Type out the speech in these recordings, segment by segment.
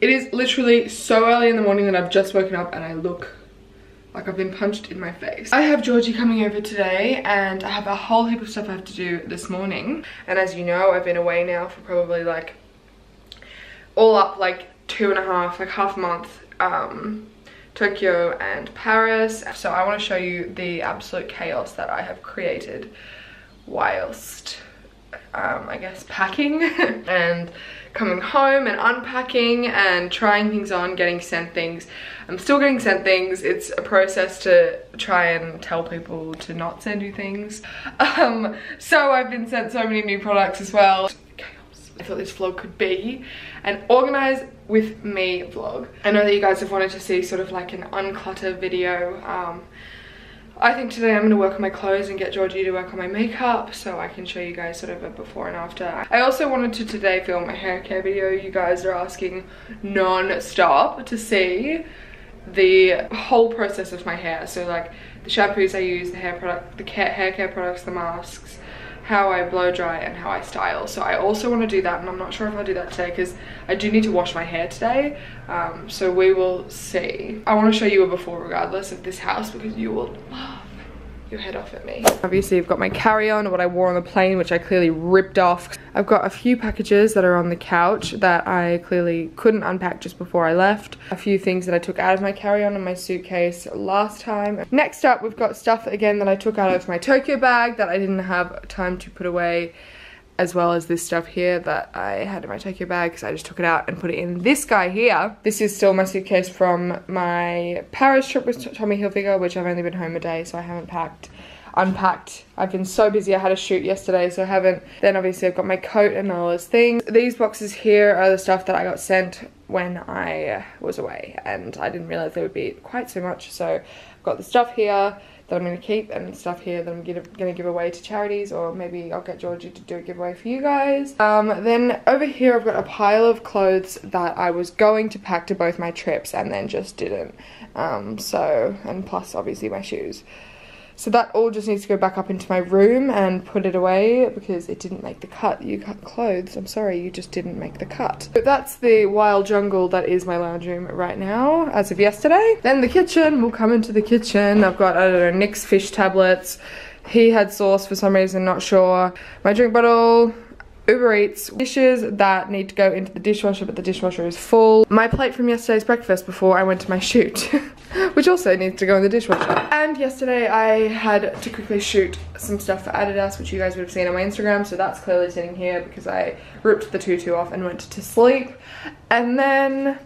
It is literally so early in the morning that I've just woken up and I look like I've been punched in my face. I have Georgie coming over today and I have a whole heap of stuff I have to do this morning. And as you know, I've been away now for probably like all up like 2.5, like half a month. Tokyo and Paris. So I want to show you the absolute chaos that I have created whilst I guess packing and coming home and unpacking and trying things on, getting sent things. I'm still getting sent things. It's a process to try and tell people to not send you things. So I've been sent so many new products as well. I thought this vlog could be an organize with me vlog. I know that you guys have wanted to see sort of like an unclutter video. I think today I'm going to work on my clothes and get Georgie to work on my makeup so I can show you guys sort of a before and after. I also wanted to today film a hair care video. You guys are asking non-stop to see the whole process of my hair. So like the shampoos I use, the hair care products, the masks, how I blow dry and how I style. So I also want to do that, and I'm not sure if I'll do that today because I do need to wash my hair today. So we will see. I want to show you a before regardless of this house because you will laugh your head off at me. Obviously I've got my carry-on, what I wore on the plane, which I clearly ripped off. I've got a few packages that are on the couch that I clearly couldn't unpack just before I left. A few things that I took out of my carry-on in my suitcase last time. Next up, we've got stuff again that I took out of my Tokyo bag that I didn't have time to put away, as well as this stuff here that I had in my Tokyo bag because I just took it out and put it in this guy here. This is still my suitcase from my Paris trip with Tommy Hilfiger, which I've only been home a day, so I haven't unpacked. I've been so busy. I had a shoot yesterday, so I haven't. Then obviously I've got my coat and all those things. These boxes here are the stuff that I got sent when I was away, and I didn't realize there would be quite so much. So I've got the stuff here that I'm going to keep and stuff here that I'm going to give away to charities, or maybe I'll get Georgie to do a giveaway for you guys. Then over here I've got a pile of clothes that I was going to pack to both my trips and then just didn't. And plus obviously my shoes. So that all just needs to go back up into my room and put it away because it didn't make the cut. You cut clothes, I'm sorry, you just didn't make the cut. So that's the wild jungle that is my lounge room right now, as of yesterday. Then the kitchen, we'll come into the kitchen. I've got, I don't know, Nick's fish tablets. He had sauce for some reason, not sure. My drink bottle, Uber Eats, dishes that need to go into the dishwasher, but the dishwasher is full. My plate from yesterday's breakfast before I went to my shoot, which also needs to go in the dishwasher. And yesterday I had to quickly shoot some stuff for Adidas, which you guys would have seen on my Instagram, so that's clearly sitting here because I ripped the tutu off and went to sleep. And then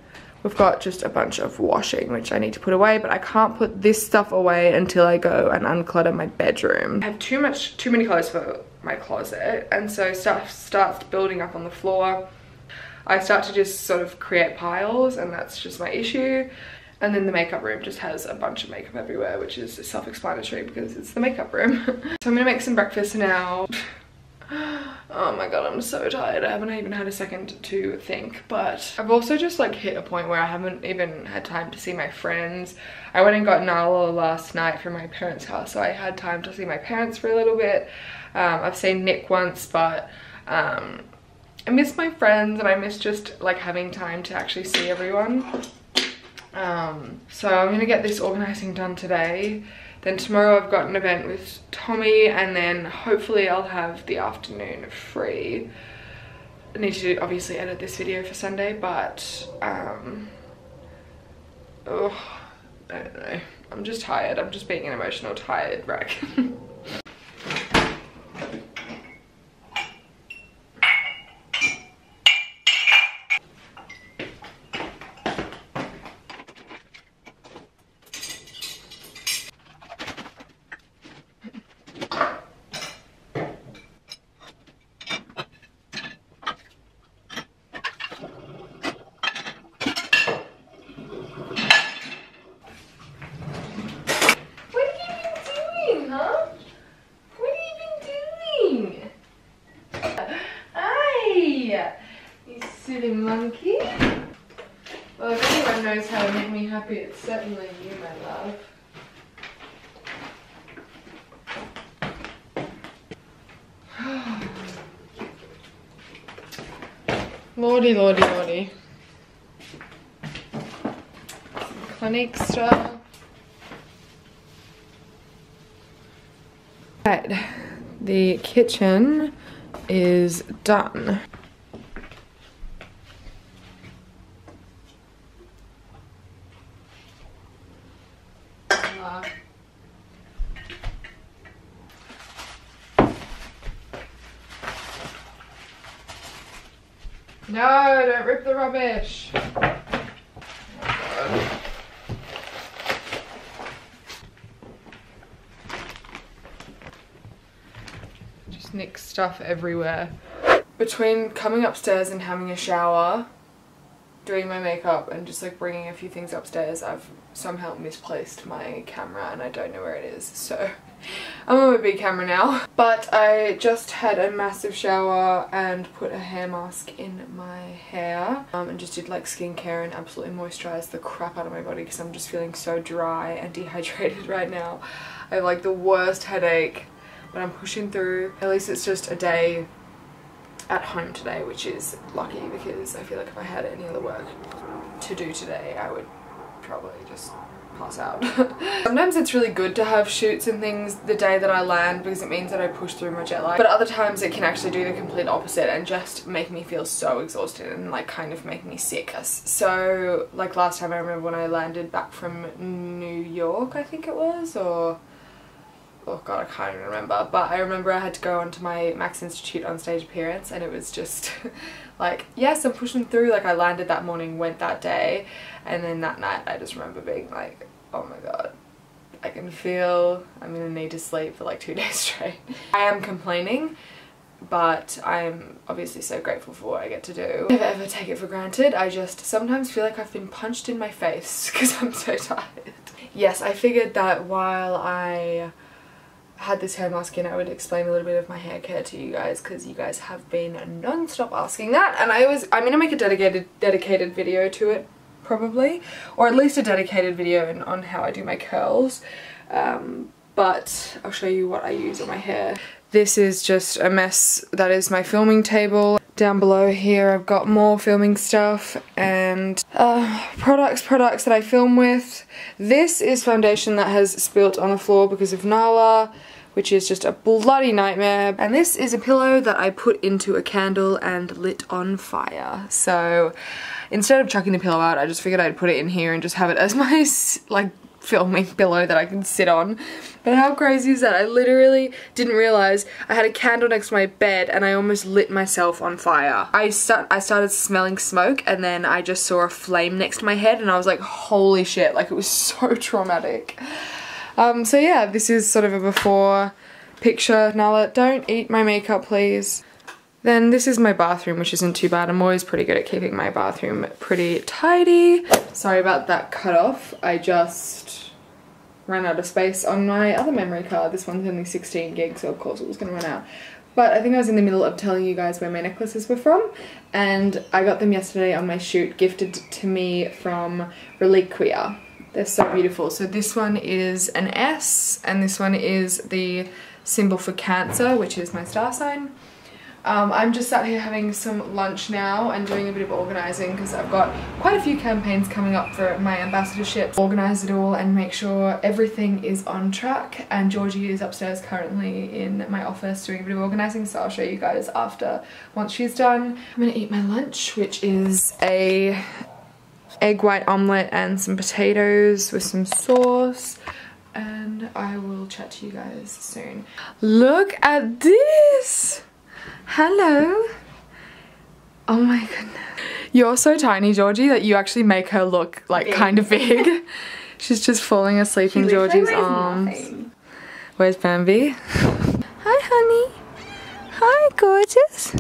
we've got just a bunch of washing, which I need to put away, but I can't put this stuff away until I go and unclutter my bedroom. I have too many clothes for my closet, and so stuff starts building up on the floor. I start to just sort of create piles, and that's just my issue. And then the makeup room just has a bunch of makeup everywhere, which is self-explanatory because it's the makeup room. So I'm gonna make some breakfast now. Oh my god, I'm so tired. I haven't even had a second to think, but I've also just like hit a point where I haven't even had time to see my friends. I went and got Nala last night from my parents' house, so I had time to see my parents for a little bit. I've seen Nick once, but I miss my friends and I miss just like having time to actually see everyone. So I'm gonna get this organizing done today. Then tomorrow I've got an event with Tommy, and then hopefully I'll have the afternoon free. I need to obviously edit this video for Sunday, but oh, I don't know. I'm just tired. I'm just being an emotional tired wreck. Monkey. Well, if anyone knows how to make me happy, it's certainly you, my love. Lordy, lordy, lordy. Clinique style. Right, the kitchen is done. No, don't rip the rubbish. Oh, just nick stuff everywhere. Between coming upstairs and having a shower, doing my makeup and just like bringing a few things upstairs, I've somehow misplaced my camera and I don't know where it is, so I'm on my big camera now. But I just had a massive shower and put a hair mask in my hair and just did like skincare and absolutely moisturized the crap out of my body because I'm just feeling so dry and dehydrated right now. I have like the worst headache, but I'm pushing through. At least it's just a day at home today, which is lucky because I feel like if I had any other work to do today I would probably just pass out. Sometimes it's really good to have shoots and things the day that I land because it means that I push through my jet lag, but other times it can actually do the complete opposite and just make me feel so exhausted and like kind of make me sick. So like last time I remember when I landed back from New York, I think it was, or oh god, I can't even remember, but I remember I had to go onto my Max Institute on stage appearance and it was just like, yes, I'm pushing through. Like I landed that morning, went that day, and then that night I just remember being like, oh my god, I can feel I'm gonna need to sleep for like 2 days straight. I am complaining, but I'm obviously so grateful for what I get to do. I never ever take it for granted. I just sometimes feel like I've been punched in my face because I'm so tired. Yes, I figured that while I had this hair mask in, I would explain a little bit of my hair care to you guys because you guys have been non-stop asking that, and I'm gonna make a dedicated video to it probably, or at least a dedicated video on how I do my curls, but I'll show you what I use on my hair. This is just a mess. That is my filming table. Down below here I've got more filming stuff and products that I film with. This is foundation that has spilt on the floor because of Nala, which is just a bloody nightmare. And this is a pillow that I put into a candle and lit on fire. So instead of chucking the pillow out, I just figured I'd put it in here and just have it as my like filming pillow that I can sit on. But how crazy is that? I literally didn't realize I had a candle next to my bed and I almost lit myself on fire. I started smelling smoke and then I just saw a flame next to my head and I was like, holy shit, like it was so traumatic. So yeah, this is sort of a before picture. Nala, don't eat my makeup please. Then this is my bathroom, which isn't too bad. I'm always pretty good at keeping my bathroom pretty tidy. Sorry about that cut off. I just ran out of space on my other memory card. This one's only 16 gigs, so of course it was gonna run out. But I think I was in the middle of telling you guys where my necklaces were from, and I got them yesterday on my shoot, gifted to me from Reliquia. They're so beautiful. So this one is an S, and this one is the symbol for Cancer, which is my star sign. I'm just sat here having some lunch now and doing a bit of organising because I've got quite a few campaigns coming up for my ambassadorships. Organise it all and make sure everything is on track, and Georgie is upstairs currently in my office doing a bit of organising, so I'll show you guys after once she's done. I'm gonna eat my lunch, which is a egg white omelette and some potatoes with some sauce, and I will chat to you guys soon. Look at this! Hello! Oh my goodness. You're so tiny, Georgie, that you actually make her look like big. Kind of big. She's just falling asleep in Georgie's arms. Nothing. Where's Bambi? Hi, honey. Hi, gorgeous.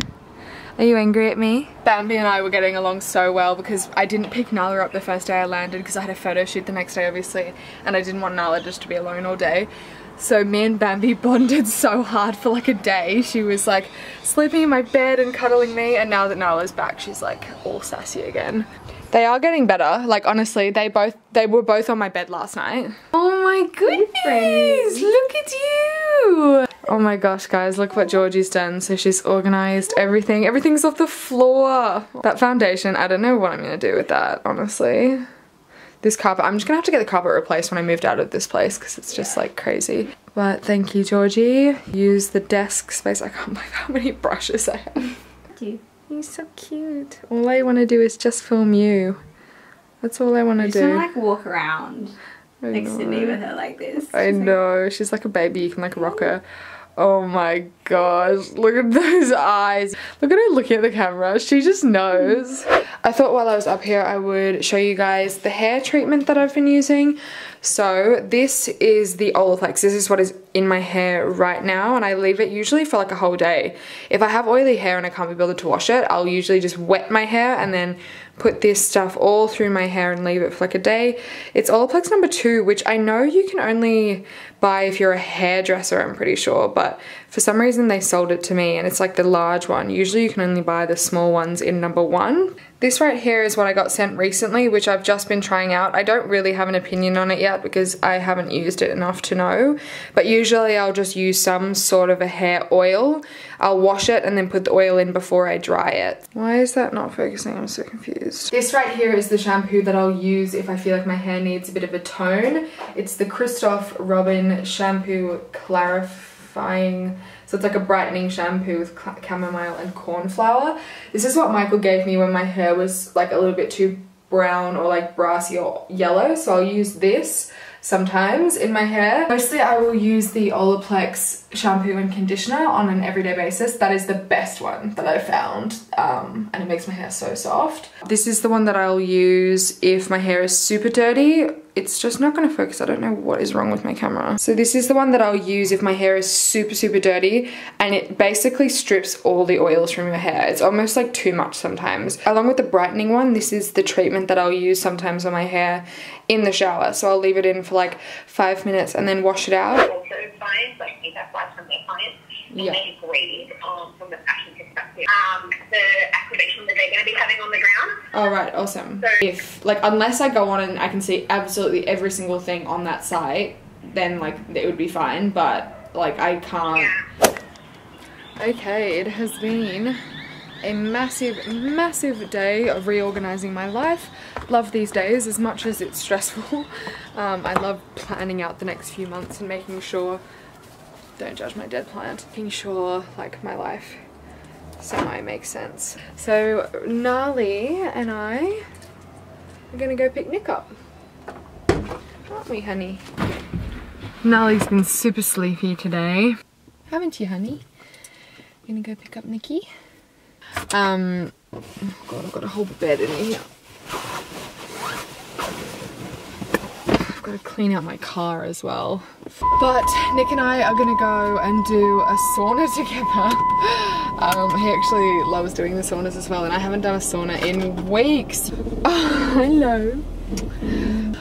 Are you angry at me? Bambi and I were getting along so well because I didn't pick Nala up the first day I landed because I had a photo shoot the next day obviously, and I didn't want Nala just to be alone all day. So me and Bambi bonded so hard for like a day. She was like sleeping in my bed and cuddling me, and now that Nala's back she's like all sassy again. They are getting better, like honestly, they were both on my bed last night. Oh my goodness, look at you! Oh my gosh guys, look what Georgie's done. So she's organised everything. Everything's off the floor. That foundation, I don't know what I'm gonna do with that, honestly. this carpet. I'm just gonna have to get the carpet replaced when I moved out of this place because it's just like crazy. But thank you, Georgie. Use the desk space. I can't believe how many brushes I have. Thank you. You're so cute. All I want to do is just film you. That's all I want to do. I just want to like walk around next to me with her like this. I know. She's like a baby. You can like rock her. Oh my gosh, look at those eyes. Look at her looking at the camera. She just knows. I thought while I was up here I would show you guys the hair treatment that I've been using. So this is the Olaplaex. This is what is in my hair right now, and I leave it usually for like a whole day. If I have oily hair and I can't be bothered to wash it, I'll usually just wet my hair and then put this stuff all through my hair and leave it for like a day. It's Olaplaex number 2, which I know you can only buy if you're a hairdresser, I'm pretty sure, but for some reason they sold it to me and it's like the large one. Usually you can only buy the small ones in number 1. This right here is what I got sent recently, which I've just been trying out. I don't really have an opinion on it yet because I haven't used it enough to know, but usually I'll just use some sort of a hair oil. I'll wash it and then put the oil in before I dry it. Why is that not focusing? I'm so confused. This right here is the shampoo that I'll use if I feel like my hair needs a bit of a tone. It's the Christoph Robin Shampoo Clarifying. So it's like a brightening shampoo with chamomile and cornflower. This is what Michael gave me when my hair was like a little bit too brown or like brassy or yellow. So I'll use this sometimes in my hair. Mostly I will use the Olaplaex shampoo and conditioner on an everyday basis. That is the best one that I've found, and it makes my hair so soft. This is the one that I'll use if my hair is super dirty. It's just not gonna focus. I don't know what is wrong with my camera. So this is the one that I'll use if my hair is super dirty, and it basically strips all the oils from your hair. It's almost like too much sometimes. Along with the brightening one, this is the treatment that I'll use sometimes on my hair in the shower. So I'll leave it in for like 5 minutes and then wash it out. Also clients, like we have from their clients, and they agreed from the fashion perspective. The activation that they're going to be having on the ground. Oh right, awesome. So if like unless I go on and I can see absolutely every single thing on that site, then like it would be fine. But like I can't. Yeah. Okay, it has been a massive day of reorganizing my life. Love these days as much as it's stressful. I love planning out the next few months and making sure, don't judge my dead plant, making sure like my life semi makes sense. So Nali and I are gonna go pick Nick up, aren't we, honey? Nali's been super sleepy today, haven't you, honey? Gonna go pick up Nicky. Oh god, I've got a whole bed in here. I've got to clean out my car as well. But Nick and I are gonna go and do a sauna together. He actually loves doing the saunas as well, and I haven't done a sauna in weeks. Oh, hello.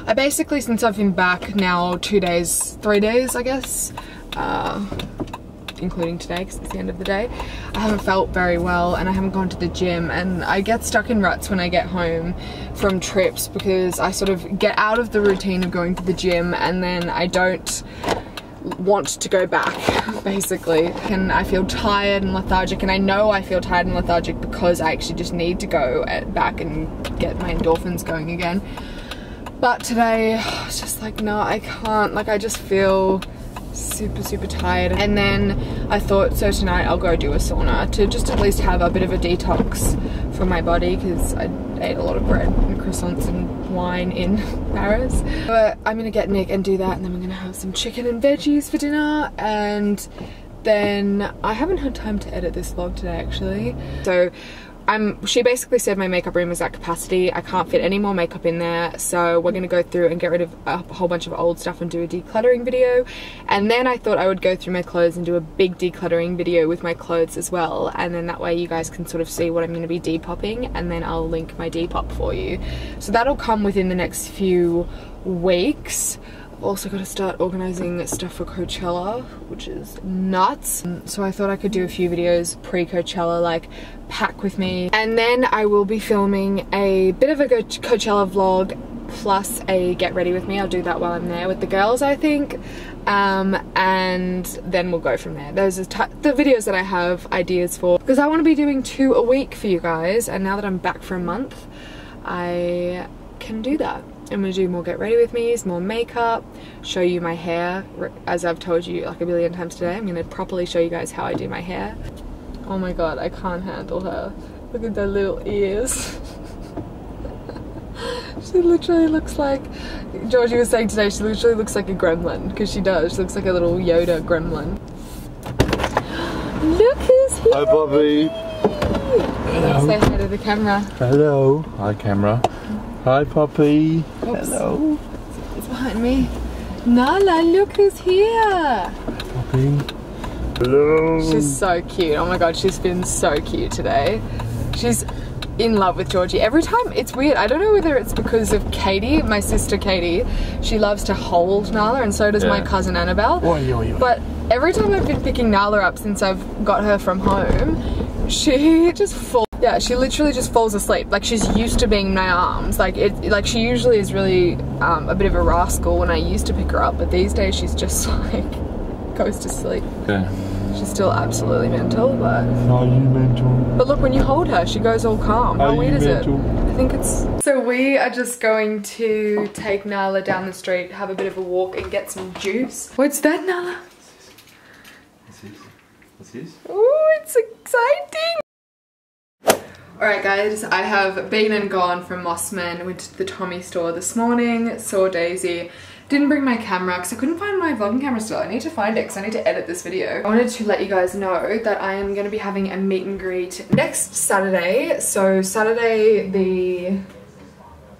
I basically, since I've been back now 2 days, 3 days I guess, including today because it's the end of the day, I haven't felt very well and I haven't gone to the gym, and I get stuck in ruts when I get home from trips because I sort of get out of the routine of going to the gym and then I don't want to go back basically, and I feel tired and lethargic, and I know I feel tired and lethargic because I actually just need to go back and get my endorphins going again. But today I was just like, no, I can't, like I just feel super tired. And then I thought, so tonight I'll go do a sauna to just at least have a bit of a detox for my body because I ate a lot of bread and croissants and wine in Paris. But I'm gonna get Nick and do that, and then we're gonna have some chicken and veggies for dinner, and then I haven't had time to edit this vlog today actually. So she basically said my makeup room is at capacity. I can't fit any more makeup in there, so we're gonna go through and get rid of a whole bunch of old stuff and do a decluttering video. And then I thought I would go through my clothes and do a big decluttering video with my clothes as well, and then that way you guys can sort of see what I'm gonna be depopping, and then I'll link my depop for you. So that'll come within the next few weeks. I've also got to start organising stuff for Coachella, which is nuts. So I thought I could do a few videos pre-Coachella, like pack with me. And then I will be filming a bit of a Coachella vlog plus a get ready with me. I'll do that while I'm there with the girls, I think. And then we'll go from there. Those are the videos that I have ideas for, because I want to be doing 2 a week for you guys. And now that I'm back for a month, I can do that. I'm gonna do more get ready with me's, more makeup, show you my hair. As I've told you like a billion times today, I'm gonna properly show you guys how I do my hair. Oh my god, I can't handle her. Look at the little ears. She literally looks like, Georgie was saying today, she literally looks like a gremlin, because she does. She looks like a little Yoda gremlin. Look who's here! Hi Bobby! Hello! Say hi to the camera. Hello! Hi camera. Hi Poppy! Oops. Hello! It's behind me. Nala, look who's here! Hi Poppy! Hello! She's so cute. Oh my god, she's been so cute today. She's in love with Georgie. Every time, it's weird. I don't know whether it's because of Katie, my sister Katie. She loves to hold Nala, and so does my cousin Annabelle. But every time I've been picking Nala up since I've got her from home, she just falls. Yeah, she literally just falls asleep. Like, she's used to being in my arms. Like she usually is really a bit of a rascal when I used to pick her up, but these days she's just like goes to sleep. Yeah. She's still absolutely mental, but... Are you mental? But look, when you hold her, she goes all calm. How weird is it? I think it's... So we are just going to take Nala down the street, have a bit of a walk and get some juice. What's that, Nala? What's this? Ooh, it's exciting! Alright guys, I have been and gone from Mossman. Went to the Tommy store this morning, saw Daisy. Didn't bring my camera because I couldn't find my vlogging camera still. I need to find it because I need to edit this video. I wanted to let you guys know that I am going to be having a meet and greet next Saturday. So Saturday the...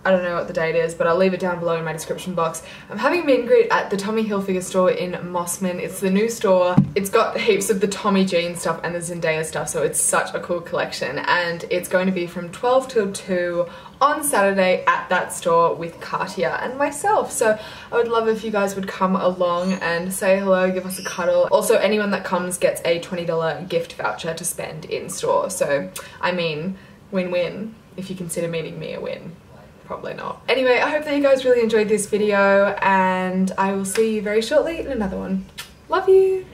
I don't know what the date is, but I'll leave it down below in my description box. I'm having a meet and greet at the Tommy Hilfiger store in Mossman. It's the new store. It's got heaps of the Tommy Jean stuff and the Zendaya stuff, so it's such a cool collection. And it's going to be from 12 till 2 on Saturday at that store with Katia and myself. So I would love if you guys would come along and say hello, give us a cuddle. Also, anyone that comes gets a $20 gift voucher to spend in store. So, I mean, win-win if you consider meeting me a win. Probably not. Anyway, I hope that you guys really enjoyed this video, and I will see you very shortly in another one. Love you!